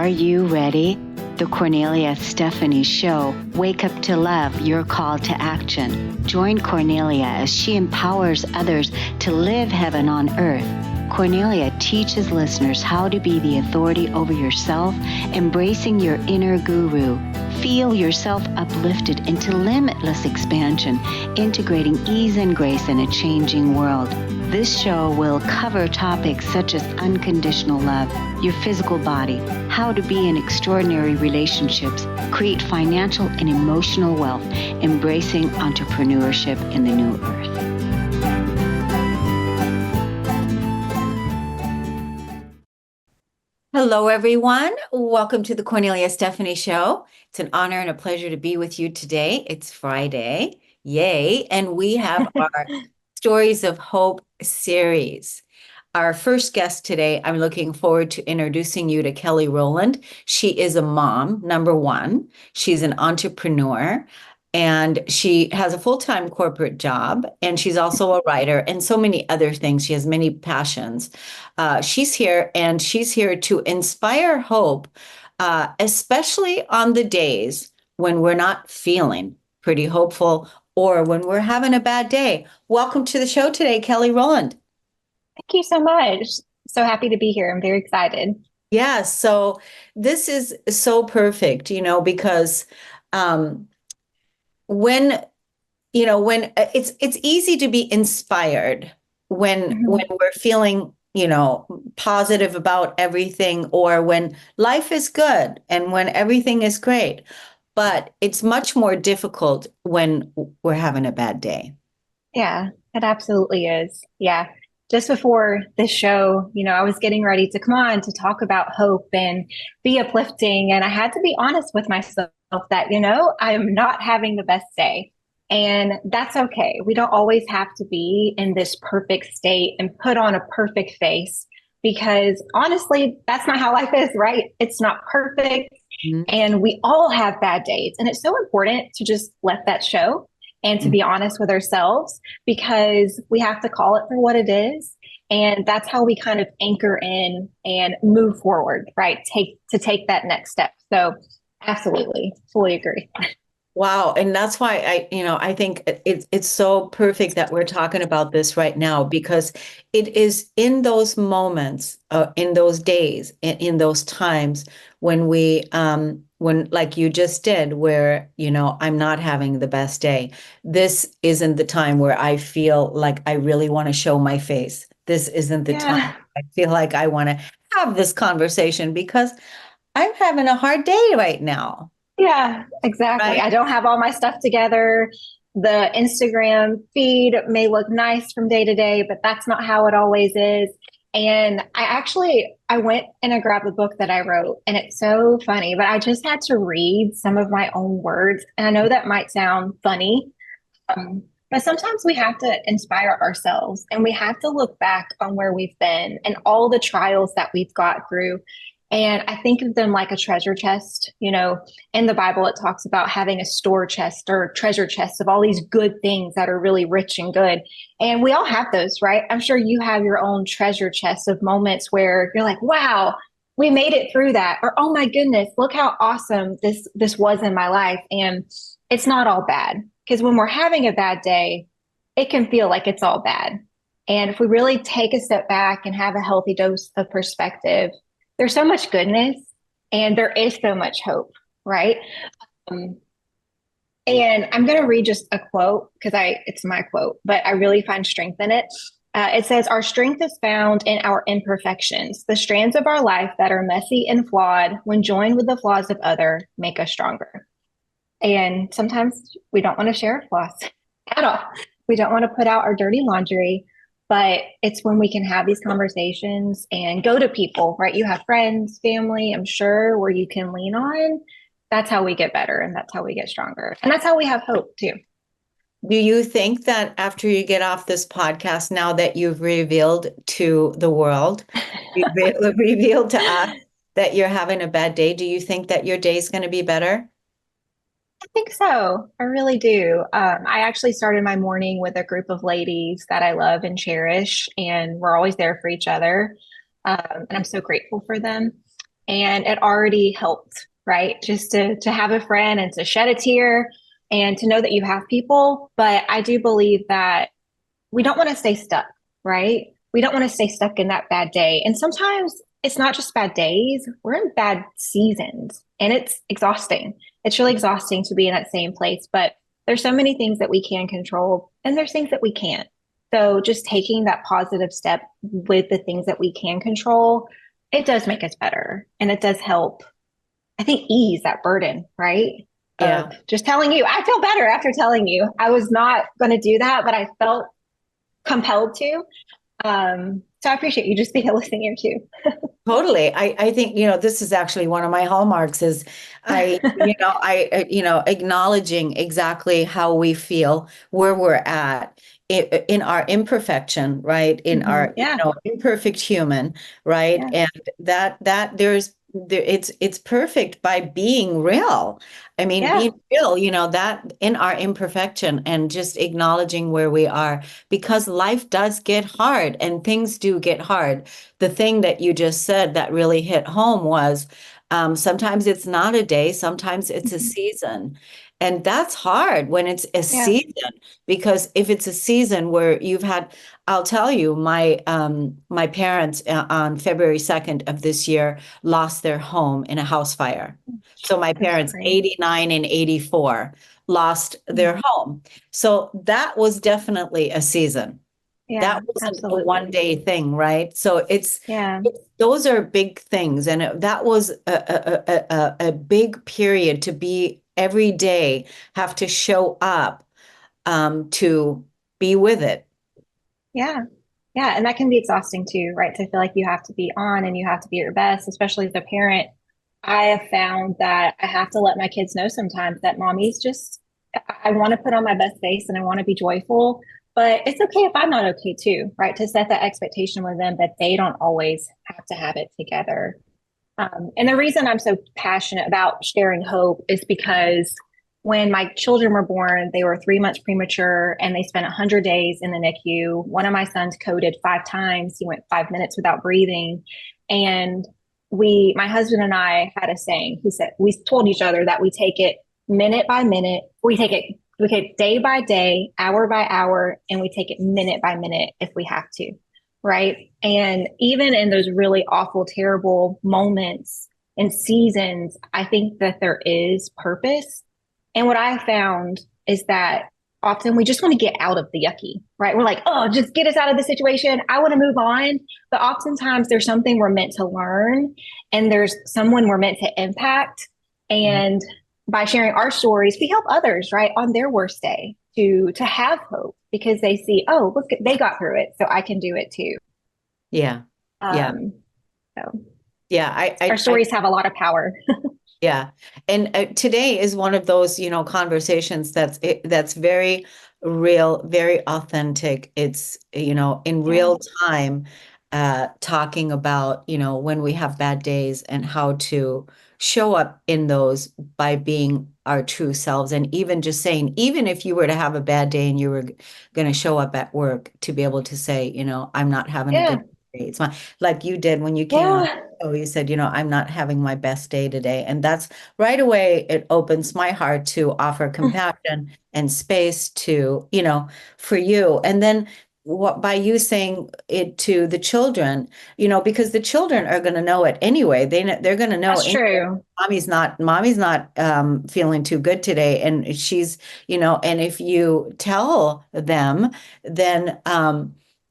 Are you ready? The Kornelia Stephanie Show. Wake up to love, your call to action. Join Kornelia as she empowers others to live heaven on earth. Kornelia teaches listeners how to be the authority over yourself, embracing your inner guru. Feel yourself uplifted into limitless expansion, integrating ease and grace in a changing world. This show will cover topics such as unconditional love, your physical body, how to be in extraordinary relationships, create financial and emotional wealth, embracing entrepreneurship in the new earth. Hello, everyone. Welcome to the Kornelia Stephanie Show. It's an honor and a pleasure to be with you today. It's Friday. Yay. And we have our Stories of Hope series. Our first guest today, I'm looking forward to introducing you to Kelley Rowland. She is a mom, number one. She's an entrepreneur. And she has a full-time corporate job, and she's also a writer and so many other things. She has many passions. She's here to inspire hope, especially on the days when we're not feeling pretty hopeful or when we're having a bad day. Welcome to the show today, Kelley Rowland. Thank you so much. So happy to be here. I'm very excited. Yeah, so this is so perfect, because when it's easy to be inspired when we're feeling positive about everything, or when life is good and when everything is great, but it's much more difficult when we're having a bad day. Yeah, it absolutely is. Yeah. Just before this show, I was getting ready to come on to talk about hope and be uplifting, and I had to be honest with myself that, I am not having the best day. And that's okay. We don't always have to be in this perfect state and put on a perfect face, because honestly, that's not how life is, right? It's not perfect. Mm-hmm. And we all have bad days. And it's so important to just let that show and to be honest with ourselves, because we have to call it for what it is. And that's how we kind of anchor in and move forward, right? Take that next step. So absolutely, fully agree. Wow. And that's why I think it's so perfect that we're talking about this right now, because it is in those moments, in those days, in those times when when like you just did, where, I'm not having the best day. This isn't the time where I feel like I really want to show my face. This isn't the time I feel like I want to have this conversation, because I'm having a hard day right now. Yeah, exactly. Right? I don't have all my stuff together. The Instagram feed may look nice from day to day, but that's not how it always is. And I went and I grabbed the book that I wrote, and it's so funny, but I just had to read some of my own words. And I know that might sound funny, but sometimes we have to inspire ourselves, and we have to look back on where we've been and all the trials that we've got through. And I think of them like a treasure chest. In the Bible, it talks about having a store chest or treasure chest of all these good things that are really rich and good. And we all have those, right? I'm sure you have your own treasure chest of moments where you're like, wow, we made it through that. Or, oh my goodness, look how awesome this was in my life. And it's not all bad, because when we're having a bad day, it can feel like it's all bad. And if we really take a step back and have a healthy dose of perspective, there's so much goodness and there is so much hope, right? And I'm going to read just a quote, because it's my quote, but I really find strength in it. It says, "Our strength is found in our imperfections. The strands of our life that are messy and flawed, when joined with the flaws of others, make us stronger." And sometimes we don't want to share our flaws at all. We don't want to put out our dirty laundry. But it's when we can have these conversations and go to people, right? You have friends, family, I'm sure, where you can lean on. That's how we get better, and that's how we get stronger. And that's how we have hope too. Do you think that after you get off this podcast, now that you've revealed to the world, revealed to us that you're having a bad day, do you think that your day is going to be better? I think so. I really do. I actually started my morning with a group of ladies that I love and cherish, and we're always there for each other. And I'm so grateful for them. and it already helped, right? Just to have a friend and to shed a tear and to know that you have people. But I do believe that we don't want to stay stuck, right? We don't want to stay stuck in that bad day. And sometimes it's not just bad days, we're in bad seasons and it's exhausting. It's really exhausting to be in that same place. But there's so many things that we can control and there's things that we can't. So just taking that positive step with the things that we can control, it does make us better and it does help, I think, ease that burden, right? Of Yeah. just telling you, I feel better after telling you. I was not going to do that, but I felt compelled to. So I appreciate you just being a listening ear too. Totally. I think, this is actually one of my hallmarks is acknowledging exactly how we feel, where we're at in our imperfection, right? In Mm-hmm. our, Yeah. imperfect human, right? Yeah. And it's perfect by being real. I mean, Yeah. being real, that in our imperfection and just acknowledging where we are, because life does get hard and things do get hard. The thing that you just said that really hit home was sometimes it's not a day, sometimes it's a Mm-hmm. season. And that's hard when it's a Yeah. season, because if it's a season where I'll tell you, my parents on February 2nd of this year lost their home in a house fire. So my I'm parents, sorry. 89 and 84, lost their Mhm. home. So that was definitely a season. Yeah, That wasn't a one absolutely. day thing, right? So Yeah. those are big things, and that was a big period to be every day have to show up to be with it. Yeah. Yeah. And that can be exhausting too, right? To feel like you have to be on and you have to be at your best, especially as a parent. I have found that I have to let my kids know sometimes that mommy's just, I want to put on my best face and I want to be joyful, but it's okay if I'm not okay too, right? To set that expectation with them that they don't always have to have it together. And the reason I'm so passionate about sharing hope is because when my children were born, they were 3 months premature and they spent 100 days in the NICU. One of my sons coded 5 times. He went 5 minutes without breathing. And my husband and I had a saying. He said, we told each other that we take it minute by minute. We take it day by day, hour by hour, and we take it minute by minute if we have to, right? And even in those really awful, terrible moments and seasons, I think that there is purpose. And what I found is that often we just want to get out of the yucky, right? We're like, oh, just get us out of the situation. I want to move on. But oftentimes there's something we're meant to learn and there's someone we're meant to impact. And by sharing our stories, we help others, right, on their worst day to have hope because they see, oh, look, they got through it, so I can do it too. Yeah. Yeah. Um, so Yeah. our stories have a lot of power. Yeah. And today is one of those, conversations that's very real, very authentic. It's, in Yeah, real time, talking about, when we have bad days and how to show up in those by being our true selves. And even just saying, even if you were to have a bad day and you were going to show up at work, to be able to say, I'm not having a good yeah, day. It's fine. Like you did when you came on. yeah, Oh, you said, I'm not having my best day today. And that's right away, it opens my heart to offer compassion and space to, for you. And then what by you saying it to the children, because the children are going to know it anyway. They're going to know that's anyway. true. Mommy's not feeling too good today. And she's, and if you tell them, then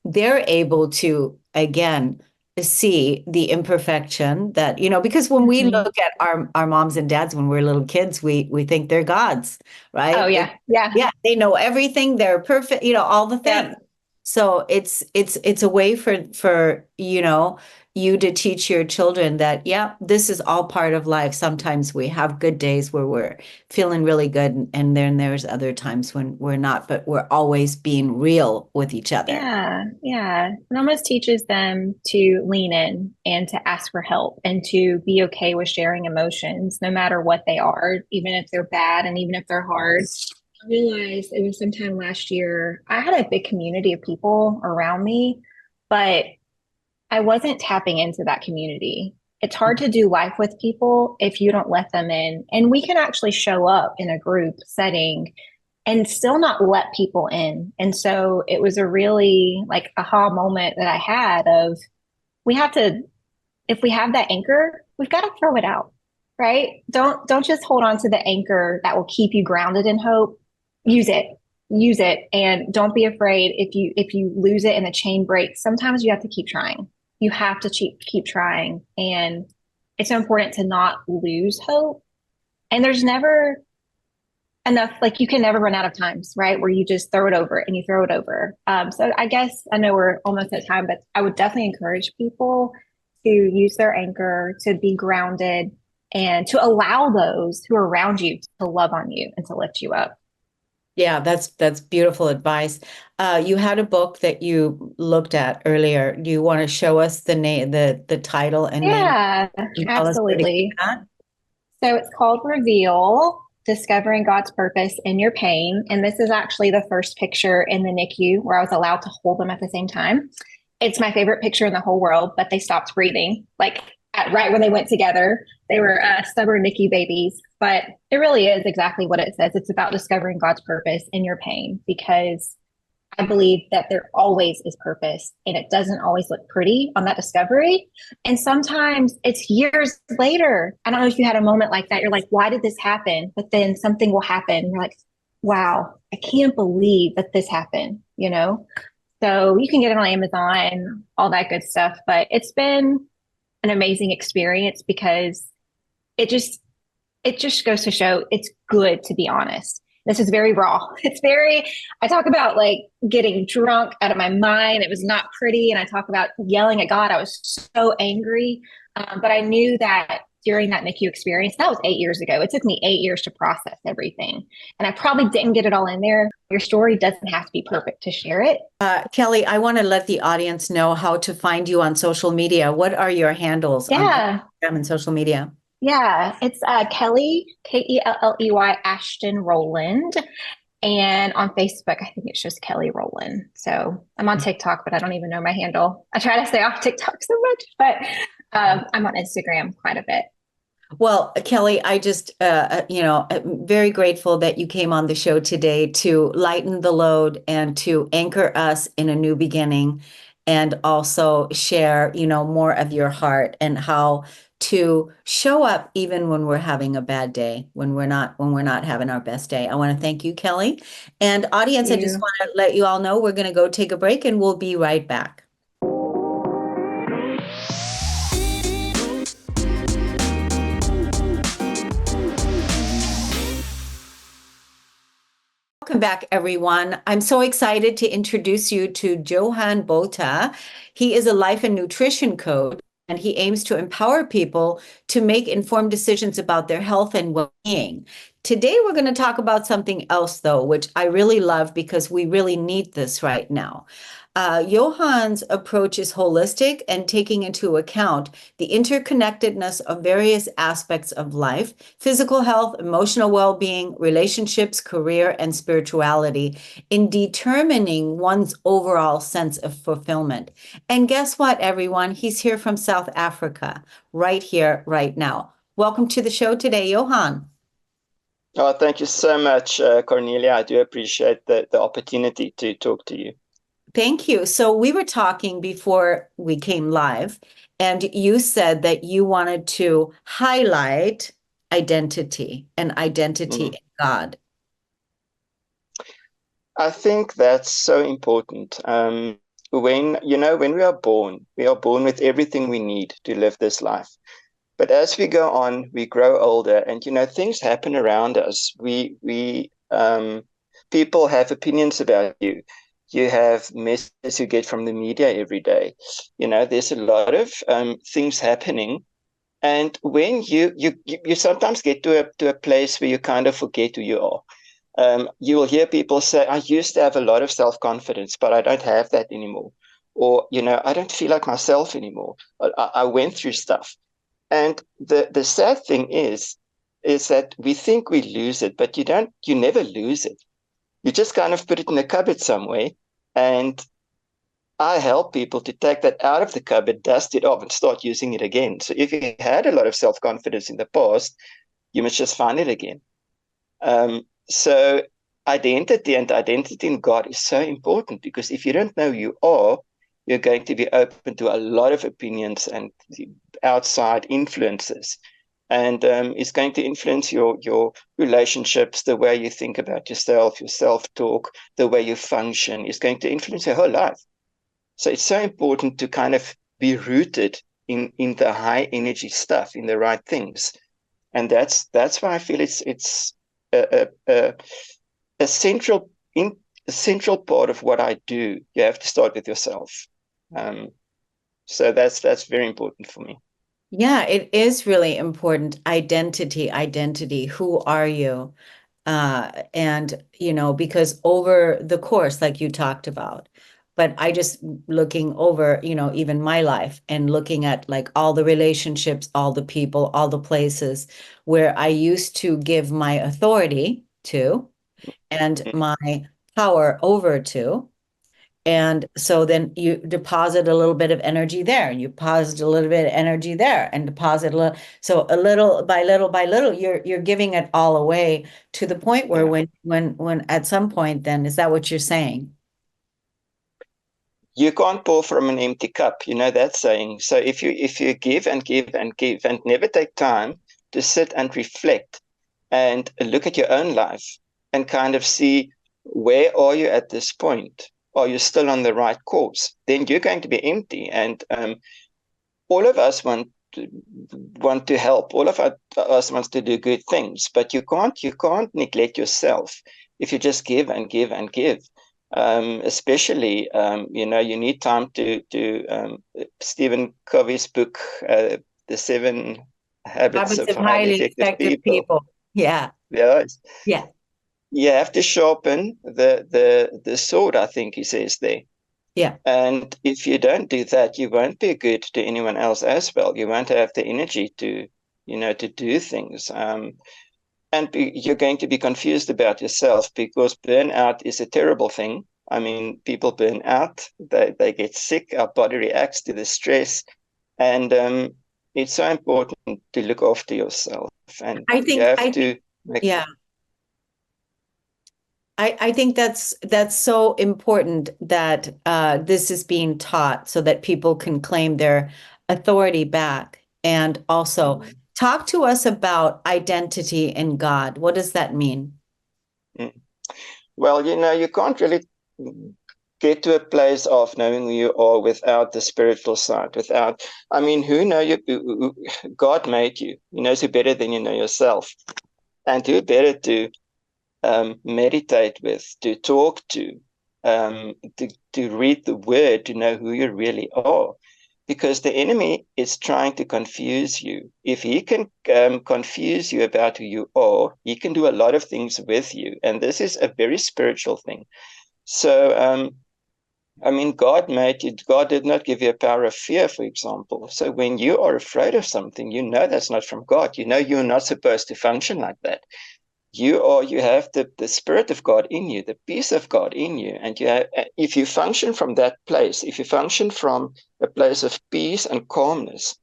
they're able to, again, see the imperfection that, because when we Hmm. look at our moms and dads when we're little kids, we think they're gods, Oh right? yeah, yeah, Yeah, they know everything, they're perfect, all the things. yep, So it's a way for you to teach your children that, yeah, this is all part of life. Sometimes we have good days where we're feeling really good, and then there's other times when we're not, but we're always being real with each other. yeah, yeah. It almost teaches them to lean in and to ask for help and to be okay with sharing emotions, no matter what they are, even if they're bad and even if they're hard. I realized it was sometime last year. I had a big community of people around me, but I wasn't tapping into that community. it's hard to do life with people if you don't let them in. And we can actually show up in a group setting and still not let people in. And so it was a really like aha moment that I had of we have to, if we have that anchor, we've got to throw it out, right? Don't just hold on to the anchor that will keep you grounded in hope. Use it. Use it. And don't be afraid if you lose it and the chain breaks. Sometimes you have to keep trying. You have to keep trying. And it's so important to not lose hope. And there's never enough, like you can never run out of times, right? Where you just throw it over and you throw it over. So I guess I know we're almost at time, but I would definitely encourage people to use their anchor, to be grounded, and to allow those who are around you to love on you and to lift you up. Yeah, that's beautiful advice. You had a book that you looked at earlier. Do you want to show us the name, the title and name? Yeah, And tell us where to get absolutely. that? So it's called Reveal, Discovering God's Purpose in Your Pain. And this is actually the first picture in the NICU where I was allowed to hold them at the same time. It's my favorite picture in the whole world, but they stopped breathing. Like right when they went together, they were stubborn NICU babies. But it really is exactly what it says. It's about discovering God's purpose in your pain, because I believe that there always is purpose, and it doesn't always look pretty on that discovery. And sometimes it's years later. I don't know if you had a moment like that. You're like, why did this happen? But then something will happen. You're like, wow, I can't believe that this happened, you know? So you can get it on Amazon, all that good stuff. But it's been an amazing experience because it just it just goes to show it's good to be honest. This is very raw. It's very, I talk about like getting drunk out of my mind. It was not pretty. And I talk about yelling at God. I was so angry. But I knew that during that NICU experience, that was 8 years ago. It took me 8 years to process everything. And I probably didn't get it all in there. Your story doesn't have to be perfect to share it. Kelley, I want to let the audience know how to find you on social media. What are your handles on Yeah. Instagram and social media? Yeah. It's Kelley, Kelley Ashton Rowland. And on Facebook, I think it's just Kelley Rowland. So I'm on TikTok, but I don't even know my handle. I try to stay off TikTok so much, but I'm on Instagram quite a bit. Well, Kelley, I just, I'm very grateful that you came on the show today to lighten the load and to anchor us in a new beginning, and also share, more of your heart and how to show up even when we're having a bad day, when we're not having our best day. I want to thank you, Kelley. And audience, I just You. want to let you all know we're going to go take a break and we'll be right back. Welcome back, everyone. I'm so excited to introduce you to Johan Botha. He is a life and nutrition coach, and he aims to empower people to make informed decisions about their health and well-being. Today, we're going to talk about something else, though, which I really love because we really need this right now. Johan's approach is holistic and taking into account the interconnectedness of various aspects of life: physical health, emotional well-being, relationships, career, and spirituality, in determining one's overall sense of fulfillment. And guess what, everyone? He's here from South Africa, right here, right now. Welcome to the show today, Johan. Oh, thank you so much, Cornelia. I do appreciate the opportunity to talk to you. Thank you. So we were talking before we came live, and you said that you wanted to highlight identity and identity in God. I think that's so important. When we are born with everything we need to live this life. But as we go on, we grow older, and things happen around us. People have opinions about you. You have messages you get from the media every day. There's a lot of things happening, and when you sometimes get to a place where you kind of forget who you are. You will hear people say, "I used to have a lot of self-confidence, but I don't have that anymore," or "I don't feel like myself anymore. I went through stuff." And the sad thing is that we think we lose it, but you never lose it. You just kind of put it in a cupboard somewhere, and I help people to take that out of the cupboard, dust it off, and start using it again. So if you had a lot of self-confidence in the past, you must just find it again. So identity and identity in God is so important, because if you don't know who you are, you're going to be open to a lot of opinions and outside influences. And it's going to influence your relationships, the way you think about yourself, your self-talk, the way you function. It's going to influence your whole life. So it's so important to kind of be rooted in the high energy stuff, in the right things. And that's why I feel it's a central part of what I do. You have to start with yourself. So that's very important for me. Yeah, it is really important. Identity. Who are you? And, because over the course, like you talked about, but I just looking over, even my life and looking at like all the relationships, all the people, all the places where I used to give my authority to and my power over to. And so then you deposit a little bit of energy there, and you deposit a little bit of energy there, and deposit a little. So a little by little, you're giving it all away to the point where Yeah. when at some point, then is that what you're saying? You can't pour from an empty cup, you know that saying. So if you give and give and give and never take time to sit and reflect and look at your own life and kind of see, where are you at this point? Are you still on the right course? Then you're going to be empty. And all of us want to help. All of us wants to do good things, but you can't neglect yourself if you just give and give and give. Especially, you need time to Stephen Covey's book, The Seven Habits Habits of of Highly highly Effective effective People. people. Yeah, Yeah, yeah, you have to sharpen the sword, I think he says there. yeah. And if you don't do that, you won't be good to anyone else as well. You won't have the energy to do things. You're going to be confused about yourself, because burnout is a terrible thing. I mean, people burn out, they get sick, our body reacts to the stress. And it's so important to look after yourself. And I you think have I think to make, yeah. I think that's so important that this is being taught so that people can claim their authority back. And also mm, talk to us about identity in God. What does that mean? mm. Well, you can't really get to a place of knowing who you are without the spiritual side, I mean, who know you? God made you. He knows you better than you know yourself. And who better to meditate with, to talk to read the word, to know who you really are. Because the enemy is trying to confuse you. If he can confuse you about who you are, he can do a lot of things with you. And this is a very spiritual thing. So, I mean, God made you, God did not give you a power of fear, for example. So when you are afraid of something, you know that's not from God. You know you're not supposed to function like that. You have the spirit of God in you, the peace of God in you. And if you function from that place, if you function from a place of peace and calmness,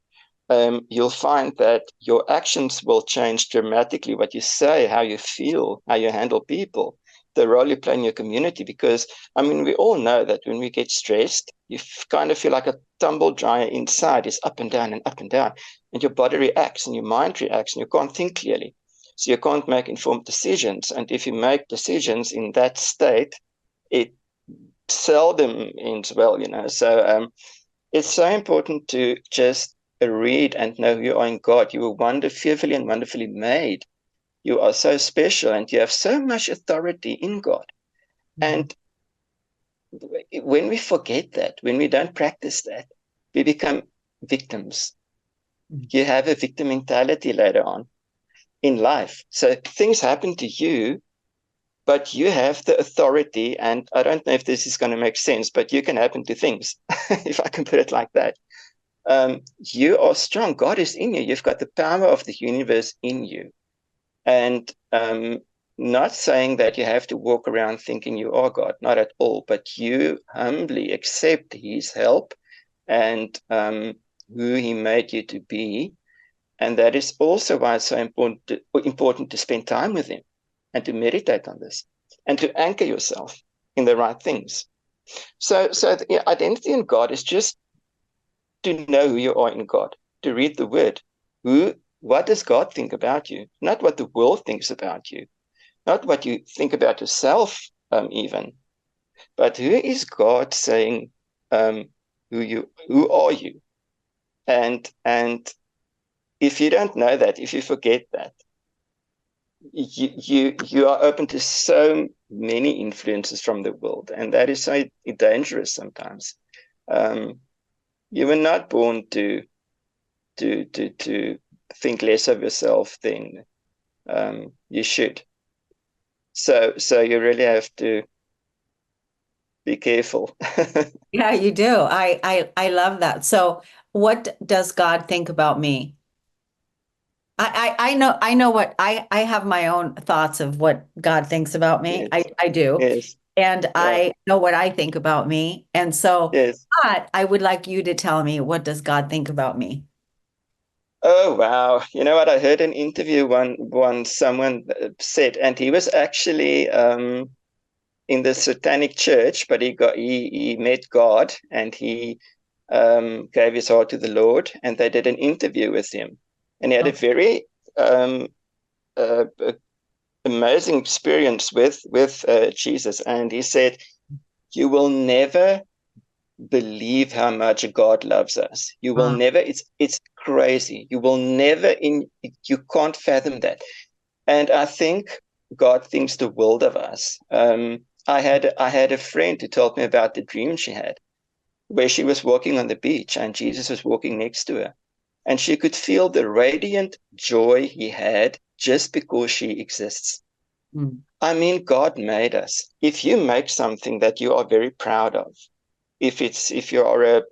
you'll find that your actions will change dramatically. What you say, how you feel, how you handle people, the role you play in your community. Because, I mean, we all know that when we get stressed, you kind of feel like a tumble dryer inside is up and down and up and down. And your body reacts and your mind reacts and you can't think clearly. So you can't make informed decisions. And if you make decisions in that state, it seldom ends well. So it's so important to just read and know who you are in God. You were fearfully and wonderfully made. You are so special and you have so much authority in God. And when we forget that, when we don't practice that, we become victims. You have a victim mentality later on in life. So things happen to you, but you have the authority. And I don't know if this is going to make sense, but you can happen to things, if I can put it like that. You are strong. God is in you. You've got the power of the universe in you. And not saying that you have to walk around thinking you are God, not at all, but you humbly accept his help and who he made you to be. And that is also why it's so important to spend time with him and to meditate on this and to anchor yourself in the right things. So the identity in God is just to know who you are in God, to read the word. What does God think about you? Not what the world thinks about you, not what you think about yourself, even, but who is God saying, who are you? And if you don't know that, if you forget that, you are open to so many influences from the world, and that is so dangerous sometimes. You were not born to think less of yourself than you should. So you really have to be careful. Yeah, you do. I love that. So what does God think about me? I know what I have my own thoughts of what God thinks about me. Yes, I do. yes, And yeah, I know what I think about me. And so, yes. but I would like you to tell me, what does God think about me? Oh wow! You know what? I heard an interview one someone said, and he was actually in the Satanic Church, but he met God and he gave his heart to the Lord, and they did an interview with him, and he had a Oh, very uh, amazing experience with Jesus, and he said, "You will never believe how much God loves us. You will uh, never. It's crazy. You will never you can't fathom that." And I think God thinks the world of us. I had a friend who told me about the dream she had, where she was walking on the beach and Jesus was walking next to her, and she could feel the radiant joy he had just because she exists. mm, I mean, God made us. If you make something that you are very proud of, if you are a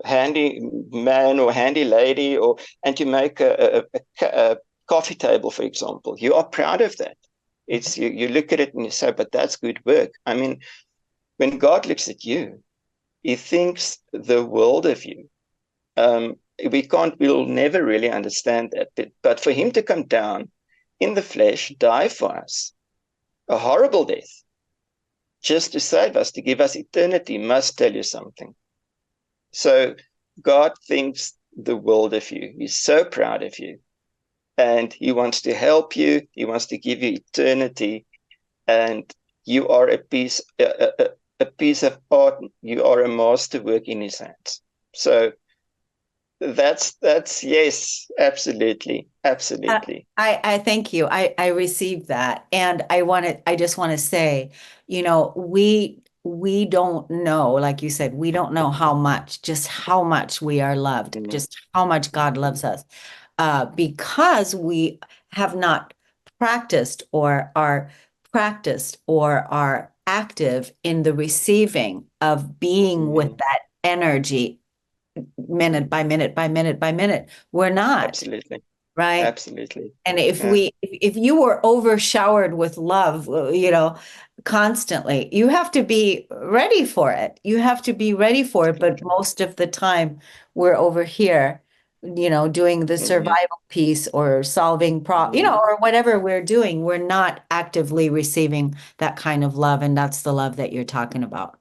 handy man or handy lady, or and you make a coffee table, for example, you are proud of that. It's you look at it and you say, but that's good work. I mean, when God looks at you, he thinks the world of you. We'll never really understand that, but for him to come down in the flesh, die for us, a horrible death, just to save us, to give us eternity, must tell you something. So God thinks the world of you. He's so proud of you. And he wants to help you. He wants to give you eternity. And you are a piece of art. You are a masterwork in his hands. So that's yes, absolutely, absolutely. I thank you. I received that. And I just want to say, we don't know, like you said, we don't know just how much we are loved, Mm-hmm. just how much God loves us, because we have not practiced or are active in the receiving of being with Mm-hmm. that energy minute by minute by minute by minute. We're not, Absolutely, right? absolutely. And Yeah. if you were overshowered with love, constantly, you have to be ready for it. You have to be ready for it. But most of the time, we're over here, doing the Mm-hmm. survival piece or solving Mm-hmm. or whatever we're doing. We're not actively receiving that kind of love, and that's the love that you're talking about.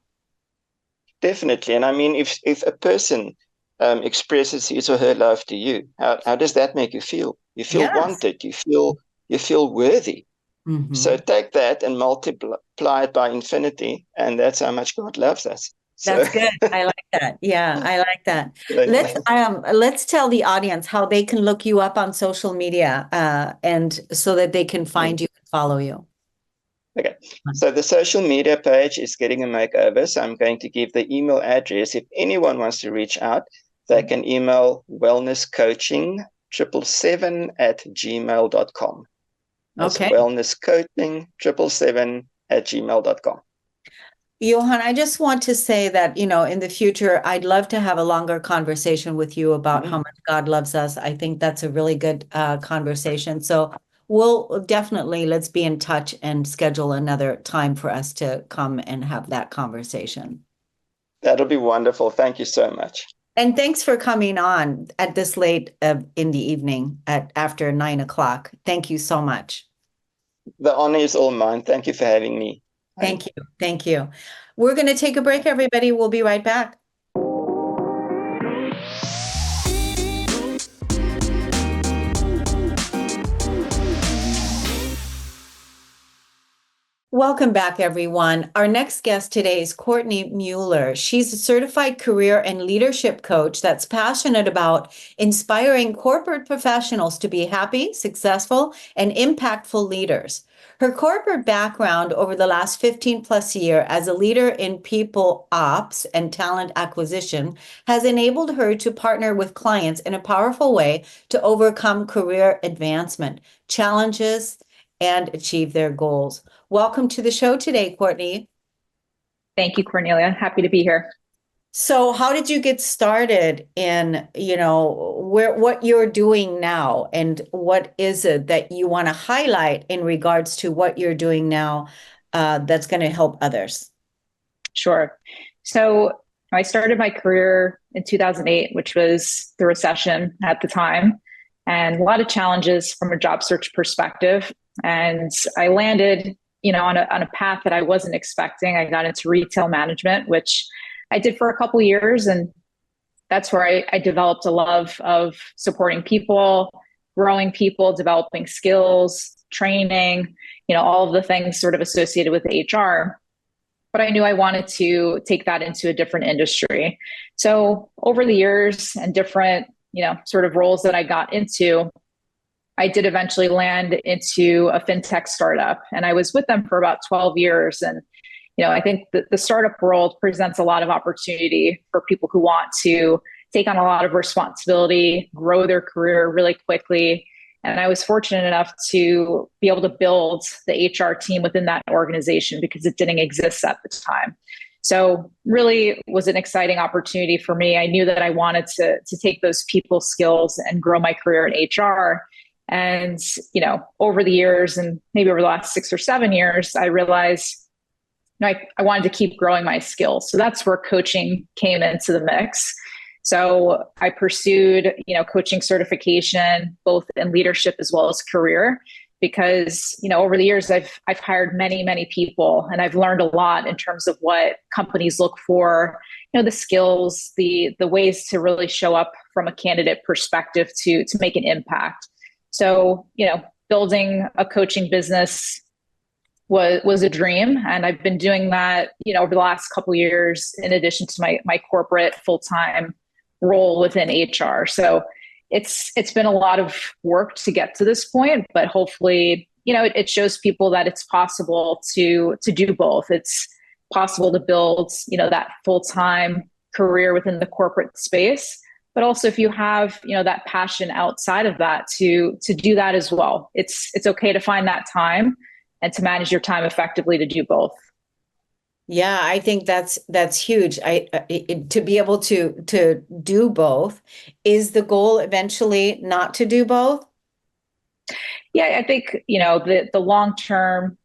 Definitely. And I mean, if a person expresses his or her love to you, how does that make you feel? You feel Yes. wanted, you feel worthy. So Hmm. take that and multiply it by infinity, and that's how much God loves us. So That's good. I like that. Yeah, I like that. yeah. Let's tell the audience how they can look you up on social media, and so that they can Mm. find you and follow you. Okay. So the social media page is getting a makeover. So I'm going to give the email address. If anyone wants to reach out, they can email wellnesscoaching777@gmail.com. That's Okay. wellnesscoaching777@gmail.com. Johan, I just want to say that, in the future, I'd love to have a longer conversation with you about how Mm. much God loves us. I think that's a really good conversation. So we'll definitely, let's be in touch and schedule another time for us to come and have that conversation. That'll be wonderful. Thank you so much. And thanks for coming on at this late in the evening after 9 o'clock. Thank you so much. The honor is all mine. Thank you for having me. Thank you. Thank you. We're going to take a break, everybody. We'll be right back. Welcome back, everyone. Our next guest today is Courtney Muller. She's a certified career and leadership coach that's passionate about inspiring corporate professionals to be happy, successful, and impactful leaders. Her corporate background over the last 15 plus years as a leader in people ops and talent acquisition has enabled her to partner with clients in a powerful way to overcome career advancement, challenges, and achieve their goals. Welcome to the show today, Courtney. Thank you, Kornelia. Happy to be here. So how did you get started in, what you're doing now, and what is it that you want to highlight in regards to what you're doing now that's going to help others? Sure. So I started my career in 2008, which was the recession at the time, and a lot of challenges from a job search perspective. And I landed, on a path that I wasn't expecting. I got into retail management, which I did for a couple of years. And that's where I developed a love of supporting people, growing people, developing skills, training, all of the things sort of associated with HR. But I knew I wanted to take that into a different industry. So over the years and different, sort of roles that I got into, I did eventually land into a fintech startup, and I was with them for about 12 years. And, I think the startup world presents a lot of opportunity for people who want to take on a lot of responsibility, grow their career really quickly. And I was fortunate enough to be able to build the HR team within that organization because it didn't exist at the time. So really was an exciting opportunity for me. I knew that I wanted to take those people skills and grow my career in HR. And, over the years, and maybe over the last 6 or 7 years, I realized I wanted to keep growing my skills. So that's where coaching came into the mix. So I pursued, coaching certification, both in leadership as well as career, because, over the years, I've hired many, many people, and I've learned a lot in terms of what companies look for, the skills, the ways to really show up from a candidate perspective to make an impact. So, building a coaching business was a dream. And I've been doing that, over the last couple of years, in addition to my corporate full-time role within HR. So it's been a lot of work to get to this point, but hopefully, it shows people that it's possible to do both. It's possible to build, that full-time career within the corporate space. But also, if you have, that passion outside of that, to do that as well. It's okay to find that time and to manage your time effectively to do both. Yeah, I think that's huge. To be able to do both. Is the goal eventually not to do both? Yeah, I think, the long term,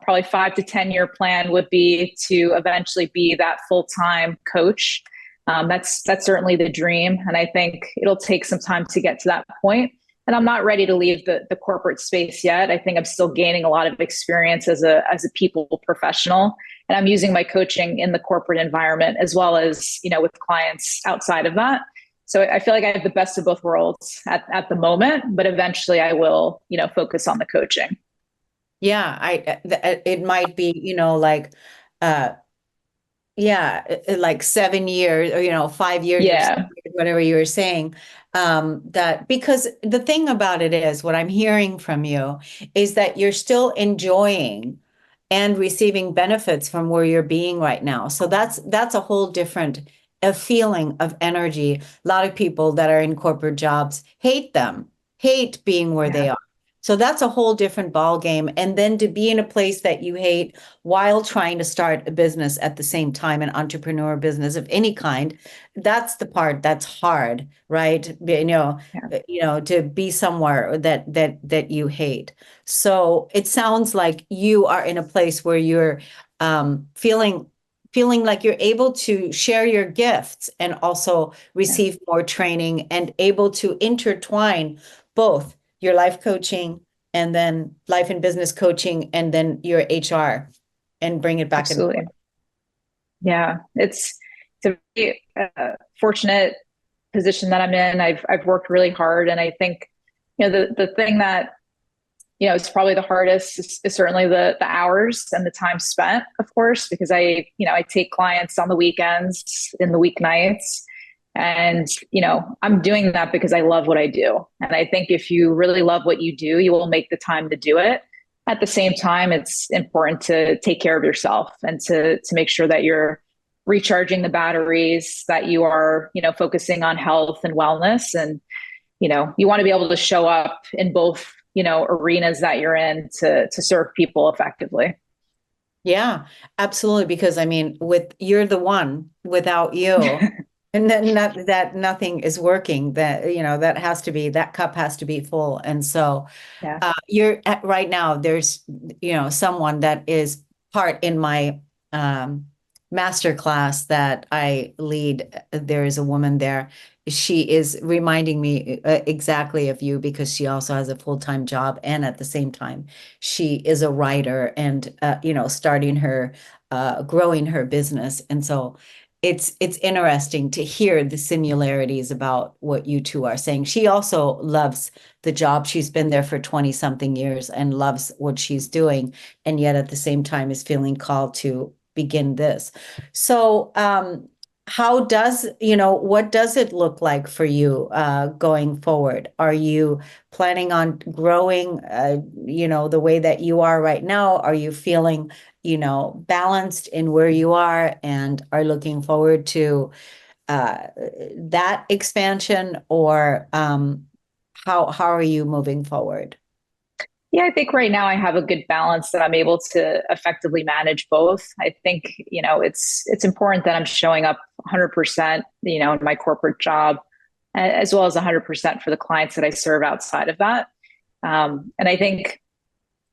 probably 5 to 10 year plan would be to eventually be that full-time coach. That's certainly the dream. And I think it'll take some time to get to that point. And I'm not ready to leave the corporate space yet. I think I'm still gaining a lot of experience as a people professional. And I'm using my coaching in the corporate environment as well as, with clients outside of that. So I feel like I have the best of both worlds at the moment, but eventually I will, focus on the coaching. Yeah, it might be, like 7 years or 5 years, Yeah. Or whatever you were saying. That because the thing about it is, what I'm hearing from you is that you're still enjoying and receiving benefits from where you're being right now. So that's a whole different a feeling of energy. A lot of people that are in corporate jobs hate them, hate being where they are. So that's a whole different ball game. And then to be in a place that you hate while trying to start a business at the same time, an entrepreneur business of any kind, that's the part that's hard, right? Yeah, To be somewhere that you hate. So it sounds like you are in a place where you're feeling like you're able to share your gifts and also yeah, receive more training and able to intertwine both your life coaching and then life and business coaching and then your HR and bring it back and forth. absolutely. Yeah, it's a very fortunate position that I'm in. I've worked really hard, and I think the thing that is probably the hardest is certainly the hours and the time spent, of course, because I take clients on the weekends, in the weeknights, and I'm doing that because I love what I do. And I think if you really love what you do, you will make the time to do it. At the same time, it's important to take care of yourself and to make sure that you're recharging the batteries, that you are focusing on health and wellness, and you want to be able to show up in both arenas that you're in to serve people effectively. Yeah, absolutely. Because I mean, you're the one, without you, and then that nothing is working. That cup has to be full. And so Yeah. you're at right now, there's, someone that is part in my master class that I lead. There is a woman there. She is reminding me exactly of you because she also has a full-time job. And at the same time, she is a writer and, starting growing her business. And so it's interesting to hear the similarities about what you two are saying. She also loves the job. She's been there for 20 something years and loves what she's doing. And yet at the same time is feeling called to begin this. So, what does it look like for you going forward? Are you planning on growing, the way that you are right now? Are you feeling, balanced in where you are and are looking forward to that expansion, or how are you moving forward? Yeah, I think right now I have a good balance that I'm able to effectively manage both. I think, it's important that I'm showing up 100%, in my corporate job, as well as 100% for the clients that I serve outside of that. And I think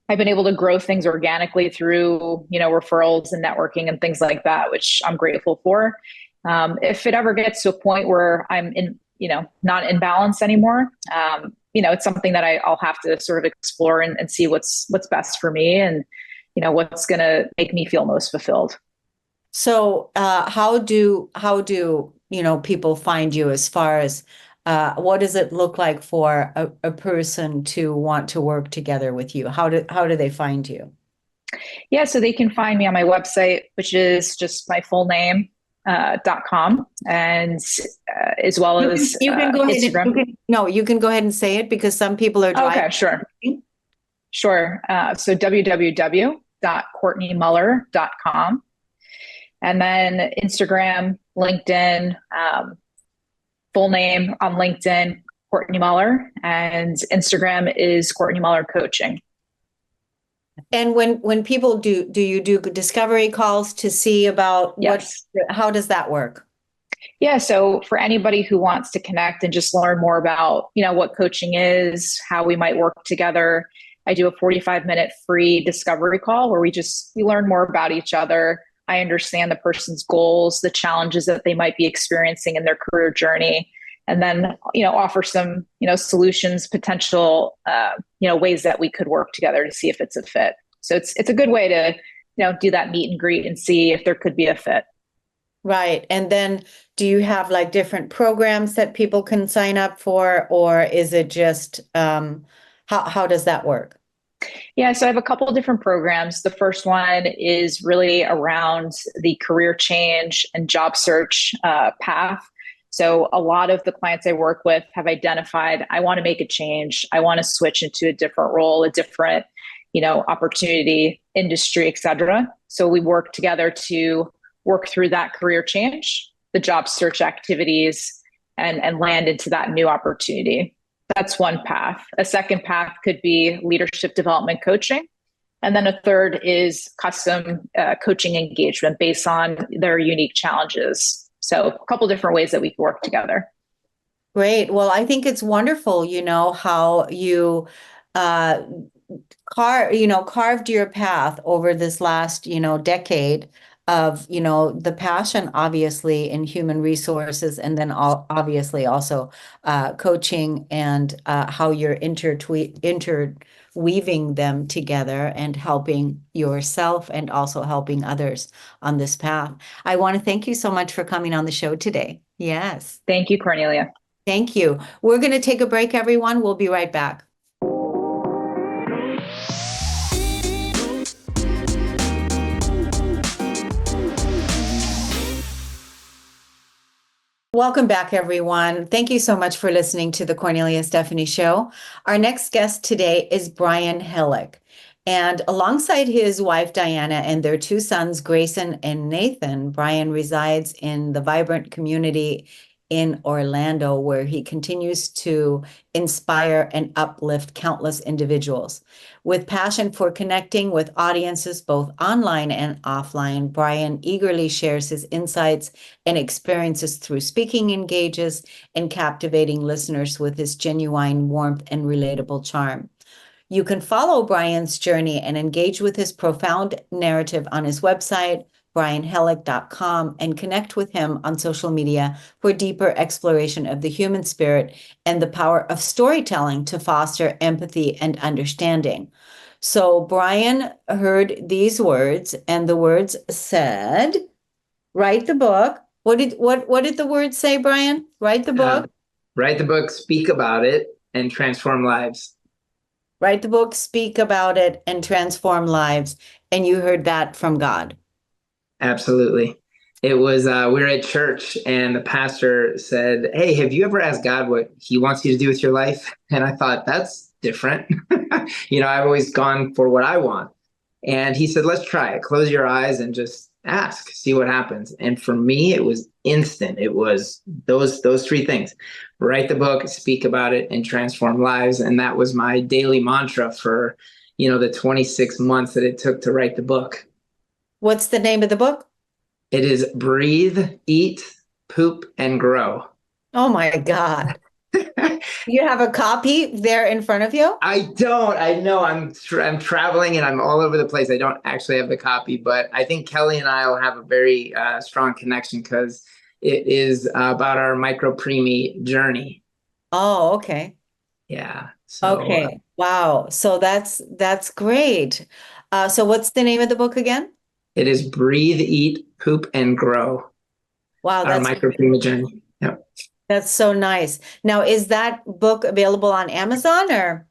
I've been able to grow things organically through, referrals and networking and things like that, which I'm grateful for. If it ever gets to a point where I'm not in balance anymore, it's something that I'll have to sort of explore and see what's best for me and, what's going to make me feel most fulfilled. So, how do people find you, as far as what does it look like for a person to want to work together with you? How do they find you? Yeah, so they can find me on my website, which is just my full name, .com, and as well as You can go ahead Instagram. you can go ahead and say it because some people are driving. Okay, sure. So www.courtneymuller.com, and then Instagram, LinkedIn, full name on LinkedIn, Courtney Muller, and Instagram is Courtney Muller Coaching. And when people do you do discovery calls to see about Yes. how does that work? Yeah. So for anybody who wants to connect and just learn more about, what coaching is, how we might work together, I do a 45-minute free discovery call where we learn more about each other. I understand the person's goals, the challenges that they might be experiencing in their career journey, and then, offer some, solutions, potential, ways that we could work together to see if it's a fit. So it's a good way to, do that meet and greet and see if there could be a fit. Right. And then do you have like different programs that people can sign up for, or is it just how does that work? Yeah, so I have a couple of different programs. The first one is really around the career change and job search path. So a lot of the clients I work with have identified, I want to make a change. I want to switch into a different role, a different, opportunity, industry, et cetera. So we work together to work through that career change, the job search activities, and land into that new opportunity. That's one path. A second path could be leadership development coaching. And then a third is custom coaching engagement based on their unique challenges. So a couple different ways that we can work together. Great. Well, I think it's wonderful, how you uh carved your path over this last, decade of, the passion obviously in human resources, and then obviously also coaching, and how you're interweaving them together and helping yourself and also helping others on this path. I want to thank you so much for coming on the show today. Yes. Thank you, Cornelia. Thank you. We're going to take a break, everyone. We'll be right back. Welcome back, everyone. Thank you so much for listening to the Kornelia Stephanie Show. Our next guest today is Brian Heilig. And alongside his wife, Diana, and their two sons, Grayson and Nathan, Brian resides in the vibrant community in Orlando, where he continues to inspire and uplift countless individuals. With passion for connecting with audiences both online and offline, Brian eagerly shares his insights and experiences through speaking engages and captivating listeners with his genuine warmth and relatable charm. You can follow Brian's journey and engage with his profound narrative on his website, brianheilig.com, and connect with him on social media for deeper exploration of the human spirit and the power of storytelling to foster empathy and understanding. So Brian heard these words, and the words said, write the book. What did the words say, Brian? Write the book. Write the book, speak about it, and transform lives. Write the book, speak about it, and transform lives. And you heard that from God. Absolutely. It was, we were at church and the pastor said, "Hey, have you ever asked God what he wants you to do with your life?" And I thought, that's different. I've always gone for what I want. And he said, "Let's try it. Close your eyes and just ask, see what happens." And for me, it was instant. It was those three things: write the book, speak about it, and transform lives. And that was my daily mantra for, the 26 months that it took to write the book. What's the name of the book? It is Breathe, Eat, Poop, and Grow. Oh my God. You have a copy there in front of you? I don't. I know I'm traveling and I'm all over the place. I don't actually have the copy, but I think Kelley and I will have a very strong connection because it is about our micro-preemie journey. Oh, okay. Yeah. So, okay. Wow. So that's great. So what's the name of the book again? It is Breathe, Eat, Poop, and Grow. Wow. Our micro-preemie journey. Yep. That's so nice. Now, is that book available on Amazon or?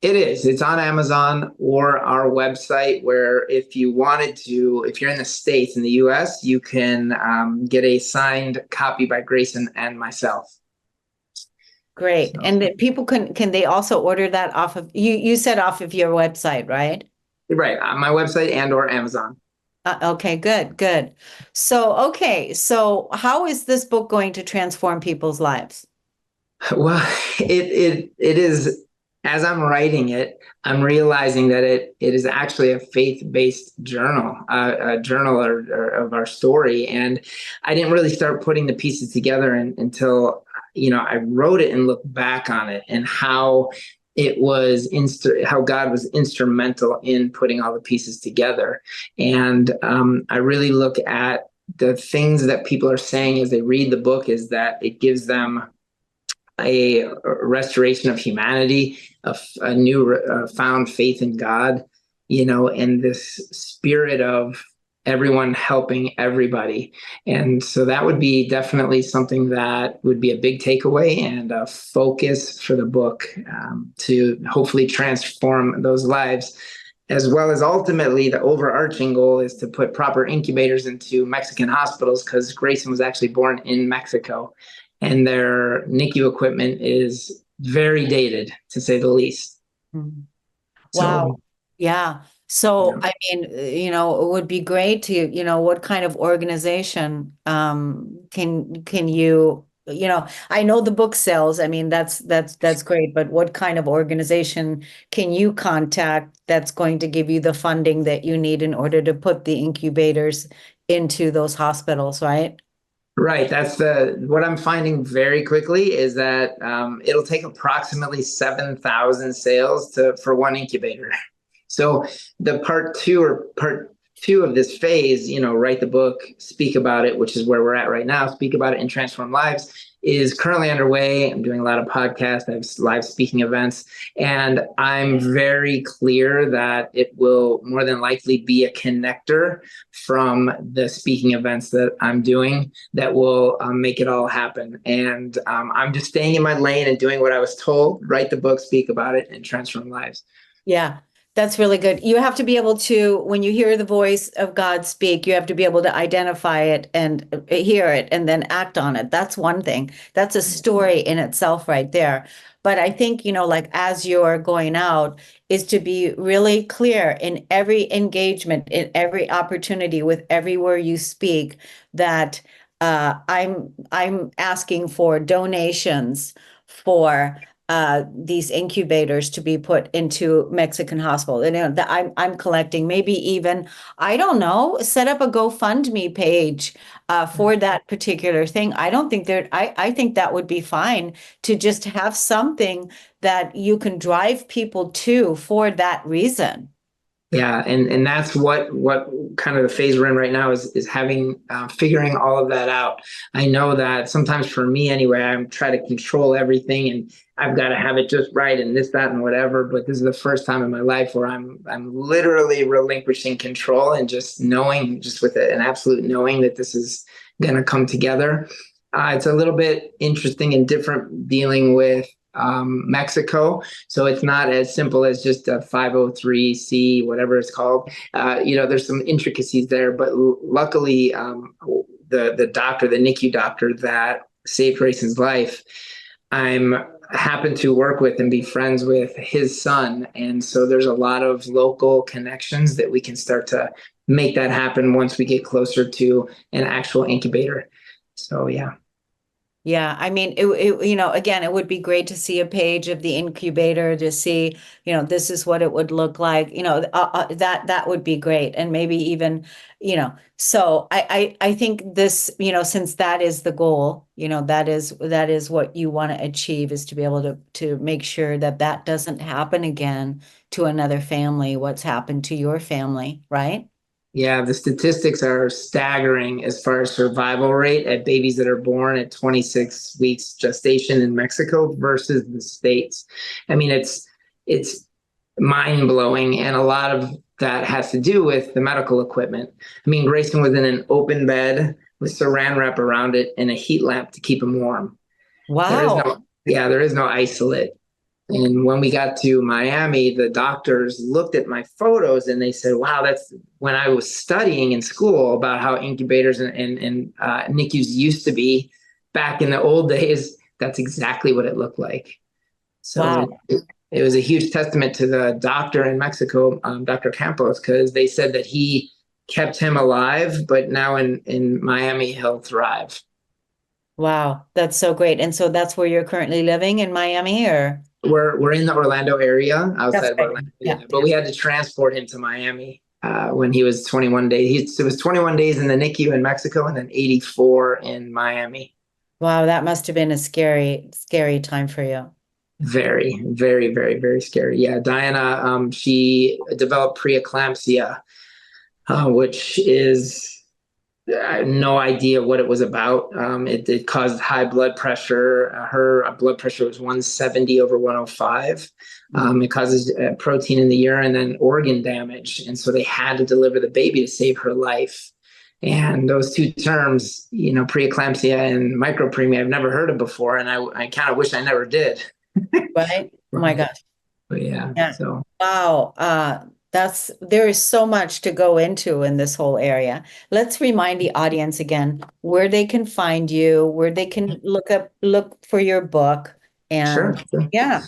It is. It's on Amazon or our website, where if you're in the States, in the US, you can get a signed copy by Grayson and myself. Great. So. And people can they also order that off of, you said off of your website, right? Right. On my website and or Amazon. Okay, good. So how is this book going to transform people's lives? Well, it is, as I'm writing it, I'm realizing that it is actually a faith-based journal, a journal of our story. And I didn't really start putting the pieces together until, I wrote it and looked back on it and how it was how God was instrumental in putting all the pieces together. And I really look at the things that people are saying as they read the book is that it gives them a restoration of humanity, a new found faith in God, and this spirit of everyone helping everybody. And so that would be definitely something that would be a big takeaway and a focus for the book, to hopefully transform those lives, as well as ultimately the overarching goal is to put proper incubators into Mexican hospitals, because Grayson was actually born in Mexico and their NICU equipment is very dated, to say the least. Mm-hmm. Wow. So, yeah. So, yeah. I mean, it would be great to, what kind of organization can you I know the book sells. I mean, that's great, but what kind of organization can you contact that's going to give you the funding that you need in order to put the incubators into those hospitals, right? Right. That's what I'm finding very quickly is that it'll take approximately 7,000 sales for one incubator. So the part two of this phase, write the book, speak about it, which is where we're at right now, speak about it and transform lives, is currently underway. I'm doing a lot of podcasts, I have live speaking events, and I'm very clear that it will more than likely be a connector from the speaking events that I'm doing that will make it all happen. And I'm just staying in my lane and doing what I was told, write the book, speak about it, and transform lives. Yeah, that's really good. You have to be able to, when you hear the voice of God speak, you have to be able to identify it and hear it and then act on it. That's one thing. That's a story in itself right there. But I think, like as you're going out, is to be really clear in every engagement, in every opportunity, with everywhere you speak, that I'm asking for donations for these incubators to be put into Mexican hospital. And that I'm collecting, maybe even, I don't know, set up a GoFundMe page for that particular thing. I don't think I think that would be fine to just have something that you can drive people to for that reason. Yeah, and that's what kind of the phase we're in right now is having figuring all of that out. I know that sometimes for me anyway, I'm trying to control everything and I've got to have it just right and this, that, and whatever. But this is the first time in my life where I'm literally relinquishing control and just knowing, just with an absolute knowing that this is going to come together. It's a little bit interesting and different dealing with Mexico. So it's not as simple as just a 503C, whatever it's called. There's some intricacies there, but luckily, the doctor, the NICU doctor that saved Grayson's life, I'm happen to work with and be friends with his son. And so there's a lot of local connections that we can start to make that happen once we get closer to an actual incubator. So, yeah. Yeah, I mean, again, it would be great to see a page of the incubator to see, this is what it would look like, that would be great. And maybe even, so I think this, since that is the goal, that is what you want to achieve, is to be able to make sure that that doesn't happen again to another family, what's happened to your family, right? Yeah, the statistics are staggering as far as survival rate at babies that are born at 26 weeks gestation in Mexico versus the States. I mean, it's mind-blowing, and a lot of that has to do with the medical equipment. I mean, Grayson was in an open bed with saran wrap around it and a heat lamp to keep him warm. Wow. There is no isolate. And when we got to Miami, the doctors looked at my photos and they said, wow, that's when I was studying in school about how incubators and NICUs used to be back in the old days. That's exactly what it looked like. So Wow. it was a huge testament to the doctor in Mexico, Dr. Campos, because they said that he kept him alive, but now in Miami, he'll thrive. Wow, that's so great. And so that's where you're currently living, in Miami, or? We're in the Orlando area, That's outside of right. Orlando, Yeah. but we had to transport him to Miami when he was 21 days. It was 21 days in the NICU in Mexico and then 84 in Miami. Wow, that must have been a scary, scary time for you. Very, very, very, very scary. Yeah, Diana, she developed preeclampsia, which is I have no idea what it was about. It caused high blood pressure. Her blood pressure was 170 over 105. It causes protein in the urine and then organ damage. And so they had to deliver the baby to save her life. And those two terms, preeclampsia and micropremia, I've never heard of before. And I kind of wish I never did. Right? Oh my gosh. But yeah, Yeah. so. Wow. There is so much to go into in this whole area. Let's remind the audience again where they can find you, where they can look for your book. Sure. And yeah.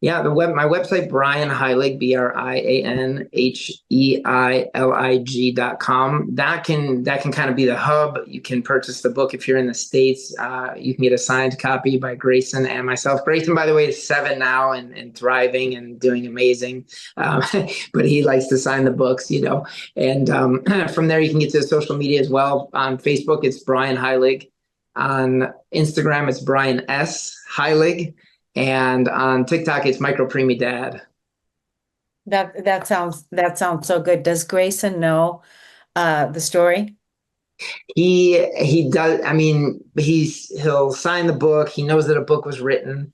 Yeah, my website, Brian Heilig, BrianHeilig.com. That can kind of be the hub. You can purchase the book if you're in the States. You can get a signed copy by Grayson and myself. Grayson, by the way, is 7 now and thriving and doing amazing. But he likes to sign the books, And from there, you can get to the social media as well. On Facebook, it's Brian Heilig. On Instagram, it's Brian S. Heilig. And on TikTok, it's Micro Preemie Dad. That sounds so good. Does Grayson know the story? He does. I mean, he'll sign the book. He knows that a book was written.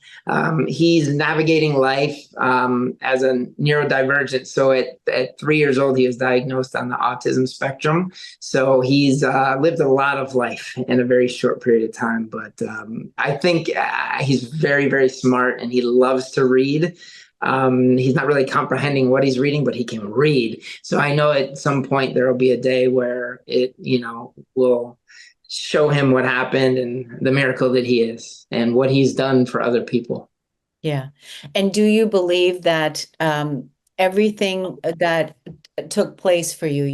He's navigating life as a neurodivergent. So at 3 years old, he was diagnosed on the autism spectrum. So he's lived a lot of life in a very short period of time. But I think he's very, very smart, and he loves to read. He's not really comprehending what he's reading, but he can read. So I know at some point there will be a day where it, will show him what happened and the miracle that he is and what he's done for other people. Yeah. And do you believe that everything that took place for you,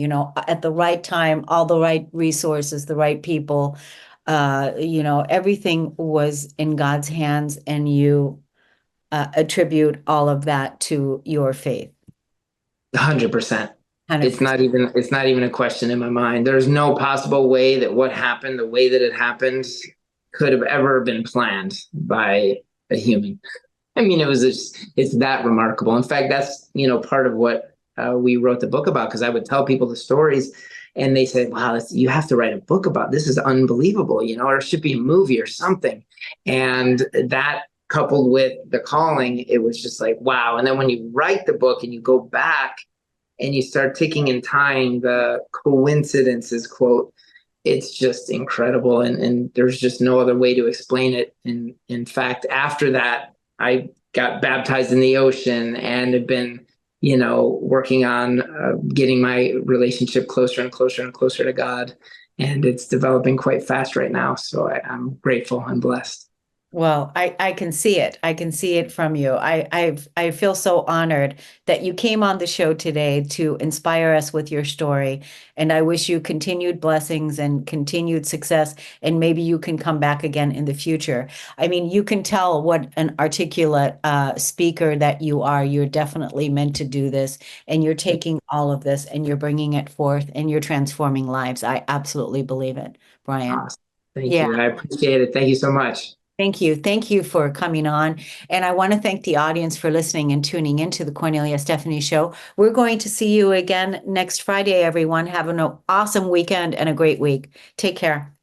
at the right time, all the right resources, the right people, everything was in God's hands, and you attribute all of that to your faith? 100%. It's not even a question in my mind. There's no possible way that what happened, the way that it happened, could have ever been planned by a human. I mean, it's that remarkable. In fact, that's, part of what we wrote the book about, because I would tell people the stories and they say, wow, you have to write a book about this. Is unbelievable, or it should be a movie or something. And that, coupled with the calling, it was just like, wow. And then when you write the book and you go back and you start ticking and tying the coincidences, quote, it's just incredible. And there's just no other way to explain it. And in fact, after that, I got baptized in the ocean and have been, working on getting my relationship closer and closer and closer to God. And it's developing quite fast right now. So I'm grateful and blessed. Well, I can see it. I can see it from you. I feel so honored that you came on the show today to inspire us with your story. And I wish you continued blessings and continued success. And maybe you can come back again in the future. I mean, you can tell what an articulate speaker that you are. You're definitely meant to do this. And you're taking all of this and you're bringing it forth and you're transforming lives. I absolutely believe it, Brian. Awesome. Thank you. I appreciate it. Thank you so much. Thank you. Thank you for coming on. And I want to thank the audience for listening and tuning into the Kornelia Stephanie Show. We're going to see you again next Friday, everyone. Have an awesome weekend and a great week. Take care.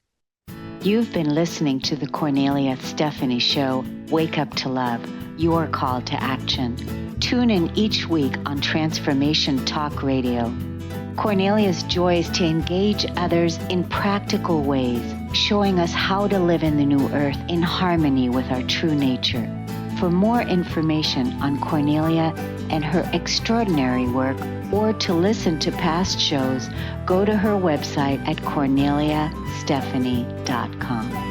You've been listening to the Kornelia Stephanie Show, Wake Up to Love, your call to action. Tune in each week on Transformation Talk Radio. Kornelia's joy is to engage others in practical ways, showing us how to live in the new earth in harmony with our true nature. For more information on Kornelia and her extraordinary work, or to listen to past shows, go to her website at KorneliaStephanie.com.